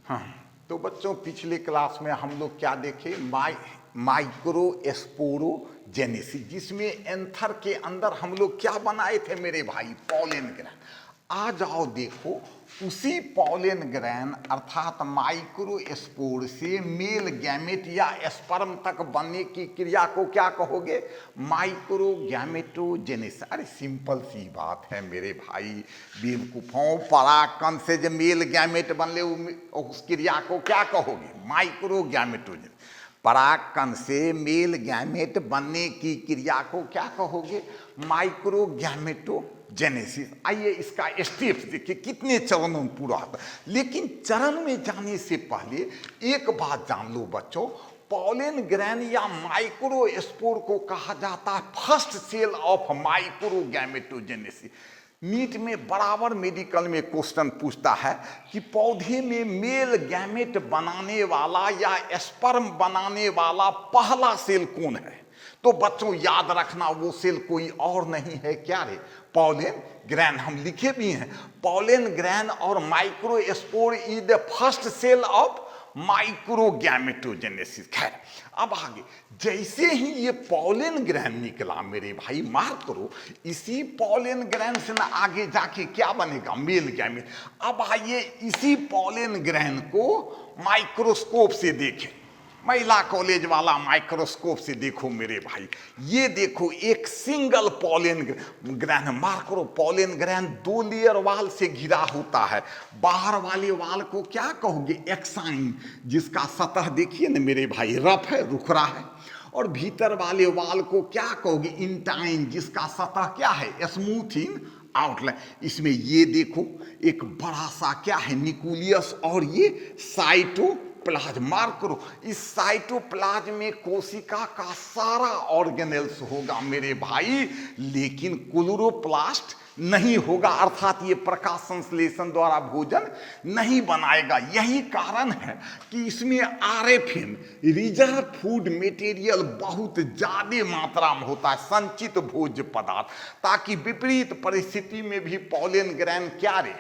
हाँ, तो बच्चों पिछले क्लास में हम लोग क्या देखे, माइक्रोस्पोरोजेनेसिस, जिसमें एंथर के अंदर हम लोग क्या बनाए थे मेरे भाई, पॉलन ग्रैन। आ जाओ देखो, उसी पॉलन ग्रैन अर्थात माइक्रोस्पोर से मेल गैमेट या स्पर्म तक बनने की क्रिया को क्या कहोगे, माइक्रोगैमेटोजेनेसिस। अरे सिंपल सी बात है मेरे भाई बेवकूफों, परागकण से जब मेल गैमेट बनले उस क्रिया को क्या कहोगे, माइक्रोगैमेटोजेनेसिस। परागकण से मेल गैमेट बनने की क्रिया को क्या कहोगे, माइक्रोगैमेटोजेनेसिस। आइए इसका स्टेप्स देखिए, कितने चरणों में पूरा होता है। लेकिन चरण में जाने से पहले एक बात जान लो बच्चों, पॉलन ग्रैन या माइक्रोस्पोर को कहा जाता है फर्स्ट सेल ऑफ माइक्रोगैमेटोजेनेसिस। नीट में बराबर मेडिकल में क्वेश्चन पूछता है कि पौधे में मेल गैमेट बनाने वाला या स्पर्म बनाने वाला पहला सेल कौन है। तो बच्चों याद रखना, वो सेल कोई और नहीं है, क्या रे, पॉलन ग्रैन। हम लिखे भी हैं, पॉलन ग्रैन और microspore is the first cell of microgametogenesis. खैर अब आगे, जैसे ही ये पॉलन ग्रैन निकला मेरे भाई, मार्क करो, इसी पॉलन ग्रैन से ना आगे जाके क्या बनेगा, मेल गैमेट। अब आइए इसी पॉलन ग्रैन को माइक्रोस्कोप से देखें, महिला कॉलेज वाला माइक्रोस्कोप से देखो मेरे भाई। ये देखो एक सिंगल पॉलन ग्रैन, मार्क करो, पॉलन ग्रैन 2 लेयर वाल से घिरा होता है। बाहर वाले वाल को क्या कहोगे, एक्साइन, जिसका सतह देखिए ना मेरे भाई रफ है, रुखरा है। और भीतर वाले वाल को क्या कहोगे, इंटाइन, जिसका सतह क्या है, स्मूथ इन आउटलाइन। इसमें ये देखो एक बड़ा सा क्या है, न्यूक्लियस, और ये साइटोप्लाज्म। मार्क करो, इस साइटोप्लाज्म में कोशिका का सारा ऑर्गेनेल्स होगा मेरे भाई, लेकिन क्लोरोप्लास्ट नहीं होगा, अर्थात ये प्रकाश संश्लेषण द्वारा भोजन नहीं बनाएगा। यही कारण है कि इसमें आरएफएम, रिजर्व फूड मटेरियल, बहुत ज्यादा मात्रा में होता है, संचित भोज्य पदार्थ, ताकि विपरीत परिस्थिति में भी पॉलन ग्रैन क्या रहे,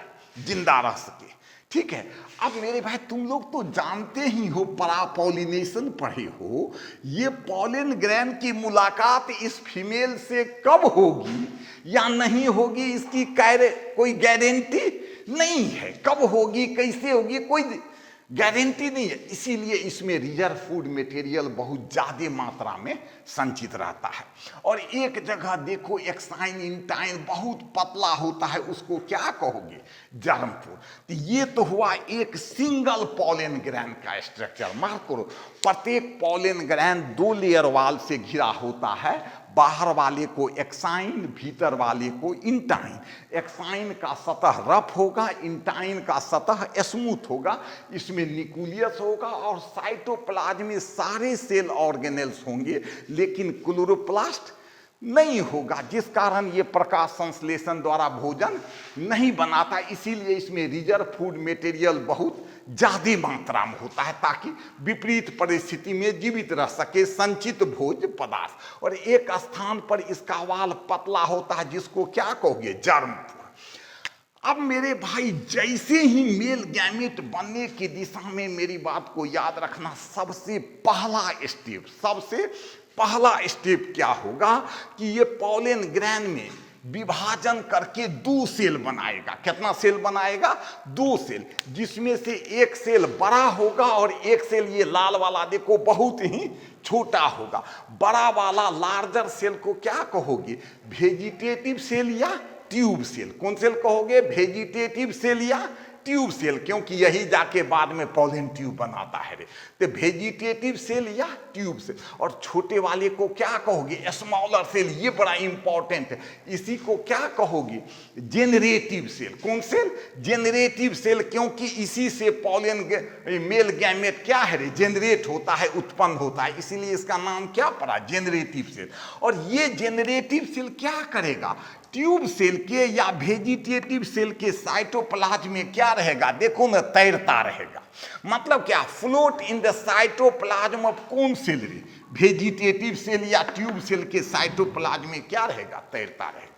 जिंदा रह सके। ठीक है, अब मेरे भाई तुम लोग तो जानते ही हो, परापोलिनेशन पढ़े हो, ये पॉलन ग्रैन की मुलाकात इस फीमेल से कब होगी या नहीं होगी, इसकी कोई गारंटी नहीं है। कब होगी, कैसे होगी, कोई गारंटी नहीं है। इसीलिए इसमें रिजर्व फूड मटेरियल बहुत ज़्यादा मात्रा में संचित रहता है। और एक जगह देखो एक्साइन इंटाइन बहुत पतला होता है, उसको क्या कहोगे, जर्म फूड। तो ये तो हुआ एक सिंगल पॉलन ग्रैन का स्ट्रक्चर। मार्क करो, प्रत्येक पॉलन ग्रैन 2 लेयर वाल से घिरा होता है, बाहर वाले को एक्साइन, भीतर वाले को इंटाइन। एक्साइन का सतह रफ होगा, इंटाइन का सतह स्मूथ होगा। इसमें न्यूक्लियस होगा और साइटोप्लाज्म में सारे सेल ऑर्गेनेल्स होंगे, लेकिन क्लोरोप्लास्ट नहीं होगा, जिस कारण ये प्रकाश संश्लेषण द्वारा भोजन नहीं बनाता। इसीलिए इसमें रिजर्व फूड मटेरियल बहुत ज्यादा मात्रा में होता है, ताकि विपरीत परिस्थिति में जीवित रह सके, संचित भोज्य पदार्थ। और एक स्थान पर इसका वाल पतला होता है, जिसको क्या कहोगे, जर्म फूड। अब मेरे भाई जैसे ही मेल गैमेट बनने की दिशा में, मेरी बात को याद रखना, सबसे पहला स्टेप क्या होगा कि ये पॉलन ग्रैन में विभाजन करके 2 सेल बनाएगा। कितना सेल बनाएगा, 2 सेल, जिसमें से एक सेल बड़ा होगा और एक सेल ये लाल वाला देखो बहुत ही छोटा होगा। बड़ा वाला लार्जर सेल को क्या कहोगे, वेजिटेटिव सेल या ट्यूब सेल। कौन सेल कहोगे, वेजिटेटिव सेल या ट्यूब सेल, क्योंकि यही जाके बाद में पॉलन ट्यूब बनाता है रे। तो वेजिटेटिव सेल या ट्यूब सेल। और छोटे वाले को क्या कहोगे, स्मॉलर सेल। ये बड़ा इंपॉर्टेंट है, इसी को क्या कहोगे, जेनरेटिव सेल। कौन सेल, जेनरेटिव सेल, क्योंकि इसी से पॉलन मेल गैमेट क्या है रे, जेनरेट होता है, उत्पन्न होता है, इसीलिए इसका नाम क्या पड़ा, जेनरेटिव सेल। और ये जेनरेटिव सेल क्या करेगा, ट्यूब सेल के या वेजिटेटिव सेल के साइटोप्लाज्म में क्या रहेगा, देखो ना, तैरता रहेगा। मतलब क्या, float in the cytoplasm of कौन सेल रे, वेजिटेटिव सेल या ट्यूब सेल के साइटोप्लाज्म में क्या रहेगा, तैरता रहेगा।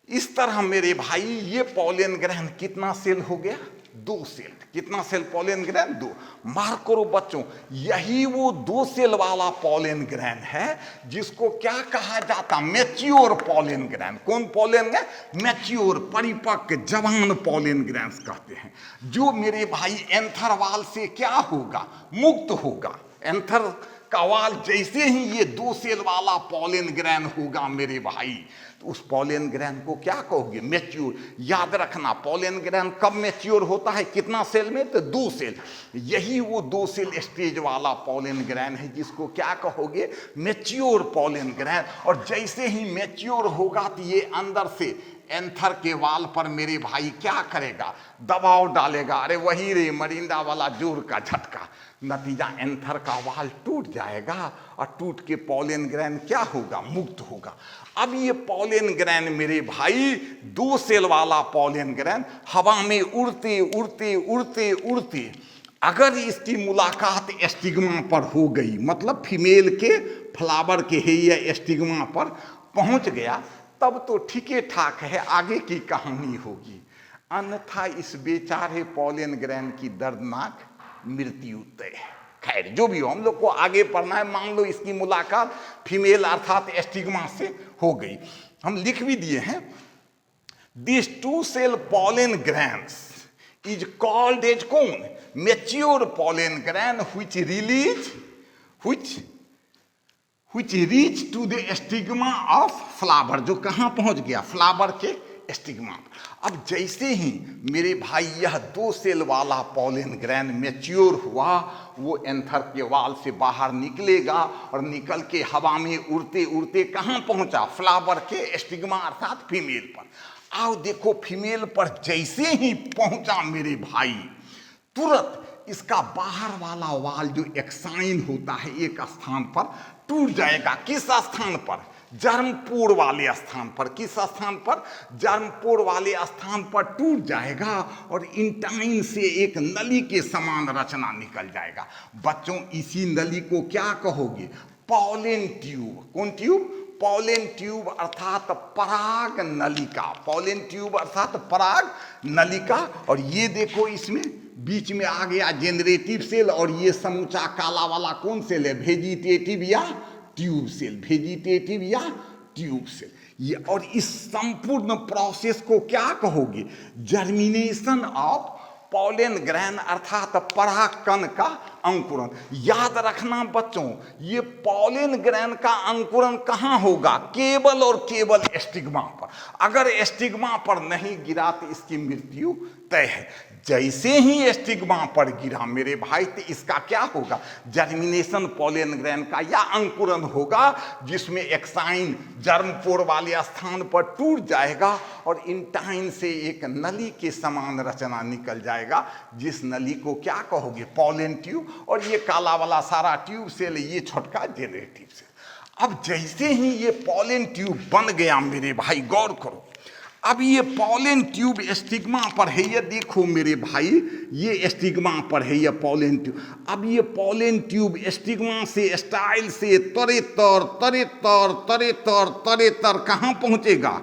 इस तरह मेरे भाई ये पॉलन ग्रैन कितना सेल हो गया, दो सेल। कितना सेल पॉलन ग्रैन? दो। मार्क करो बच्चों, यही वो दो सेल वाला पॉलन ग्रैन है जिसको क्या कहा जाता? Mature pollen gran. कौन पॉलन ग्रैन? मैच्योर, परिपक्व, जवान पॉलन ग्रैन्स कहते हैं, जो मेरे भाई एंथर वाल से क्या होगा? मुक्त होगा। एंथर का वाल जैसे ही ये दो सेल वाला पॉलन ग्रैन होगा मेरे भाई, तो उस पॉलन ग्रैन को क्या कहोगे? मैच्योर। याद रखना, पॉलन ग्रैन कब मैच्योर होता है? कितना सेल में? तो दो सेल। यही वो दो सेल स्टेज वाला पॉलन ग्रैन है जिसको क्या कहोगे? Mature pollen grain. और जैसे ही मैच्योर होगा तो ये अंदर से एंथर के वाल पर मेरे भाई क्या करेगा? दबाव डालेगा। अरे वही रे मरिंदा वाला जोर का झटका। नतीजा एंथर का वाल टूट जाएगा और टूट के पॉलन ग्रैन क्या होगा? मुक्त होगा। अब ये पॉलन ग्रैन मेरे भाई, दो सेल वाला पॉलन ग्रैन हवा में उड़ते उड़ते उड़ते उड़ते अगर इसकी मुलाकात एस्टिग्मा पर हो गई, मतलब फीमेल के फ्लावर के है या एस्टिग्मा पर पहुंच गया, तब तो ठीके ठाक है, आगे की कहानी होगी। अन्यथा इस बेचारे पॉलन ग्रैन की दर्दनाक मृत्यु तय है। खैर जो भी हो, हम लोग को आगे पढ़ना है। मान लो इसकी मुलाकात फीमेल अर्थात एस्टिग्मा से हो गई, हम लिख भी दिए हैं, this two cell pollen grains is called as कौन? Mature pollen grain which release which reach to the stigma of flower, जो कहाँ पहुँच गया? फ्लावर के स्टिग्मा। अब जैसे ही मेरे भाई यह दो सेल वाला पॉलन ग्रैन मैच्योर हुआ, वो एंथर के वाल से बाहर निकलेगा और निकल के हवा में उड़ते उड़ते कहाँ पहुँचा? फ्लावर के स्टिग्मा अर्थात फीमेल पर। आओ देखो, फीमेल पर जैसे ही पहुँचा मेरे भाई, तुरंत इसका बाहर वाला वाल जो एक्साइन होता है एक स्थान पर टूट जाएगा। किस स्थान पर? जर्मपोर वाले स्थान पर। किस स्थान पर? जर्मपोर वाले स्थान पर टूट जाएगा और इंटाइन से एक नली के समान रचना निकल जाएगा। बच्चों इसी नली को क्या कहोगे? Pollen tube. कौन ट्यूब? पॉलन ट्यूब अर्थात पराग नलिका। पॉलन ट्यूब अर्थात पराग नलिका। और ये देखो, इसमें बीच में आ गया जेनरेटिव सेल, और ये समूचा काला वाला कौन सेल है? वेजिटेटिव या ट्यूब सेल। वेजिटेटिव या ट्यूब सेल। ये और इस संपूर्ण प्रोसेस को क्या कहोगे? जर्मिनेशन ऑफ पॉलन ग्रैन अर्थात परागकण का अंकुरन। याद रखना बच्चों, ये पॉलन ग्रैन का अंकुरन कहाँ होगा? केवल और केवल स्टिग्मा पर। अगर स्टिग्मा पर नहीं गिरा तो इसकी मृत्यु तय है। जैसे ही स्टिग्मा पर गिरा मेरे भाई, तो इसका क्या होगा? जर्मिनेशन पॉलन ग्रैन का या अंकुरन होगा, जिसमें एक्साइन जर्मपोर वाले स्थान पर टूट जाएगा और इंटाइन से एक नली के समान रचना निकल जाएगा, जिस नली को क्या कहोगे? Pollen tube. और ये काला वाला सारा ट्यूब सेल, ये छोटका जेनरेटिव सेल। अब जैसे ही ये पॉलन ट्यूब बन गया मेरे भाई, गौर करो, अब ये पॉलन ट्यूब स्टिग्मा पर है। ये देखो मेरे भाई, ये स्टिग्मा पर है ये पॉलन ट्यूब। अब ये पॉलन ट्यूब स्टिग्मा से स्टाइल से तरे तर कहाँ पहुँचेगा?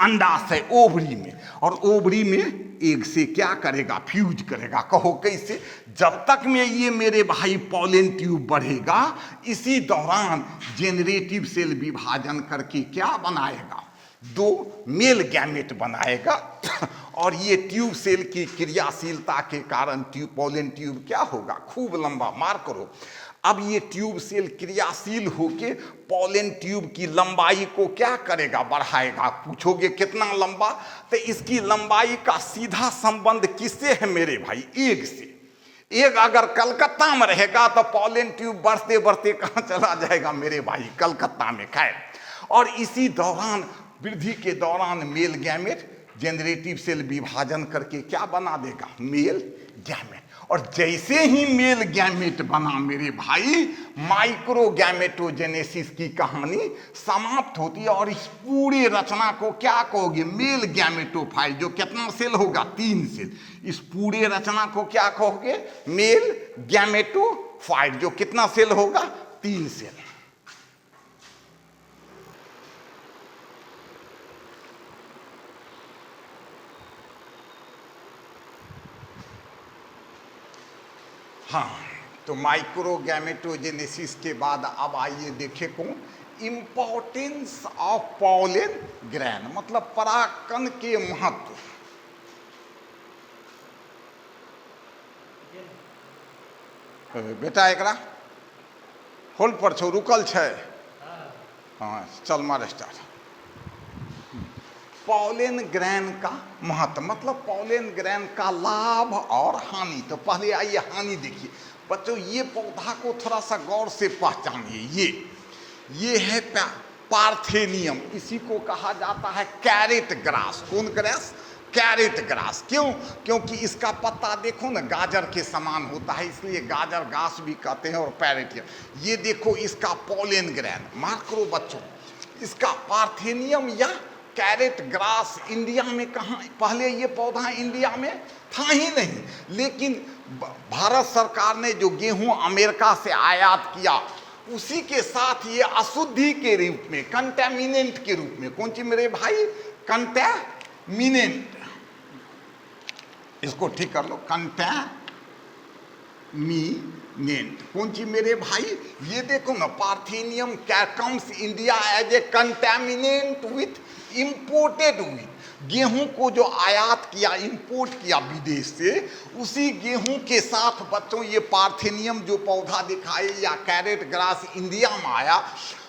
अंडाशय, ओवरी में। और ओवरी में एग से क्या करेगा? फ्यूज करेगा। कहो कैसे? जब तक में ये मेरे भाई पॉलन ट्यूब बढ़ेगा, इसी दौरान जेनरेटिव सेल विभाजन करके क्या बनाएगा? दो मेल गैमेट बनाएगा। और ये ट्यूब सेल की क्रियाशीलता के कारण पॉलन ट्यूब क्या होगा? खूब लंबा। मार करो। अब ये ट्यूब सेल क्रियाशील होके पॉलन ट्यूब की लंबाई को क्या करेगा? बढ़ाएगा। पूछोगे कितना लंबा? तो इसकी लंबाई का सीधा संबंध किससे है मेरे भाई? एग से। एग अगर कलकत्ता में रहेगा तो पॉलन ट्यूब बढ़ते बढ़ते कहाँ चला जाएगा मेरे भाई? कलकत्ता में। खैर, और इसी दौरान वृद्धि के दौरान मेल गैमेट जेनरेटिव सेल विभाजन करके क्या बना देगा? Male gamete. और जैसे ही मेल गैमेट बना मेरे भाई, माइक्रो गैमेटोजेनेसिस की कहानी समाप्त होती है। और इस पूरी रचना को क्या कहोगे? Male gametophyte. जो कितना सेल होगा? 3 सेल। इस पूरे रचना को क्या कहोगे? Male gametophyte. जो कितना सेल होगा? 3 सेल। हाँ, तो माइक्रोगैमेटोजेनेसिस के बाद अब आइए देखें कौन, इम्पोर्टेंस ऑफ पॉलन ग्रैन, मतलब परागकण के महत्व। बेटा एकरा होल्ड पर छो, रुकल छै। हाँ चल मार स्टार्ट। पॉलन ग्रैन का महत्व, मतलब पॉलन ग्रैन का लाभ और हानि। तो पहले आइए हानि देखिए बच्चों, ये पौधा को थोड़ा सा गौर से पहचानिए। ये है पार्थेनियम, इसी को कहा जाता है कैरेट ग्रास। कौन ग्रास? Carrot grass. क्यों? क्योंकि इसका पत्ता देखो ना गाजर के समान होता है, इसलिए गाजर घास भी कहते हैं और पैरेटियम। ये देखो इसका पॉलन ग्रैन, मार्क करो बच्चों, इसका पार्थेनियम या कैरेट ग्रास इंडिया में कहाँ, पहले ये पौधा इंडिया में था ही नहीं, लेकिन भारत सरकार ने जो गेहूं अमेरिका से आयात किया उसी के साथ ये अशुद्धि के रूप में, कंटेमिनेंट के रूप में, कौन सी मेरे भाई, कंटेमिनेंट, इसको ठीक कर लो, कंटेमिनेंट, कौन सी मेरे भाई, ये देखो ना parthenium comes India as a contaminant with imported wheat. गेहूं को जो आयात किया, इंपोर्ट किया विदेश से, उसी गेहूं के साथ बच्चों ये पार्थेनियम जो पौधा दिखाई या कैरेट ग्रास इंडिया में आया,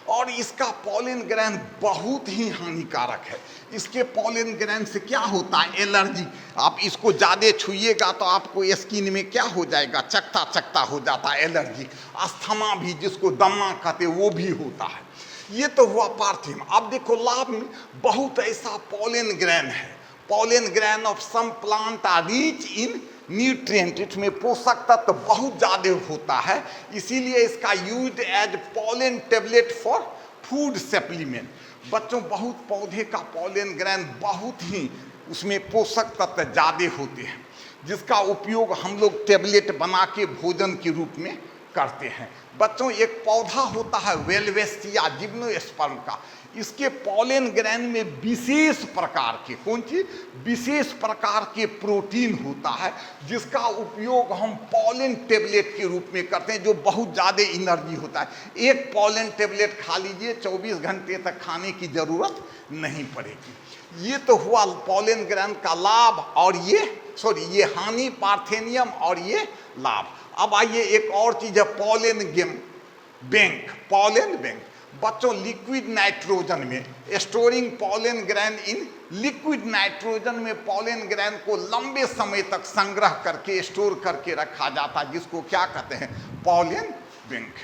और इसका पॉलन ग्रैन बहुत ही हानिकारक है। इसके पॉलन ग्रैन से क्या होता है, एलर्जी। आप इसको ज़्यादा छुइएगा तो आपको स्किन में क्या हो जाएगा, चकता चकता हो जाता है, एलर्जी। अस्थमा भी, जिसको दमा कहते वो भी होता है। ये तो हुआ पार्थिव। अब देखो लाभ में बहुत ऐसा पॉलन ग्रैन है, pollen grain of some plant are rich in nutrient, इसमें पोषक तत्व बहुत ज़्यादा होता है, इसीलिए इसका use as pollen tablet for food supplement. बच्चों बहुत पौधे का पॉलन ग्रैन बहुत ही उसमें पोषक तत्व ज़्यादा होते हैं, जिसका उपयोग हम लोग टेबलेट बना के भोजन के रूप में करते हैं। बच्चों एक पौधा होता है वेलवेस्टिया जिम्नोस्पर्म का, इसके पॉलन ग्रैन में विशेष प्रकार के, कौन सी विशेष प्रकार के प्रोटीन होता है, जिसका उपयोग हम पॉलन टेबलेट के रूप में करते हैं, जो बहुत ज़्यादा एनर्जी होता है। एक पॉलन टेबलेट खा लीजिए, 24 घंटे तक खाने की ज़रूरत नहीं पड़ेगी। ये तो हुआ पॉलन ग्रैन का लाभ, और ये हानि पार्थेनियम, और ये लाभ। अब आइए एक और चीज़ है पॉलन बैंक, पॉलन बैंक। बच्चों लिक्विड नाइट्रोजन में storing pollen gran in liquid nitrogen में पॉलन ग्रैन को लंबे समय तक संग्रह करके स्टोर करके रखा जाता है, जिसको क्या कहते हैं, पॉलन बैंक।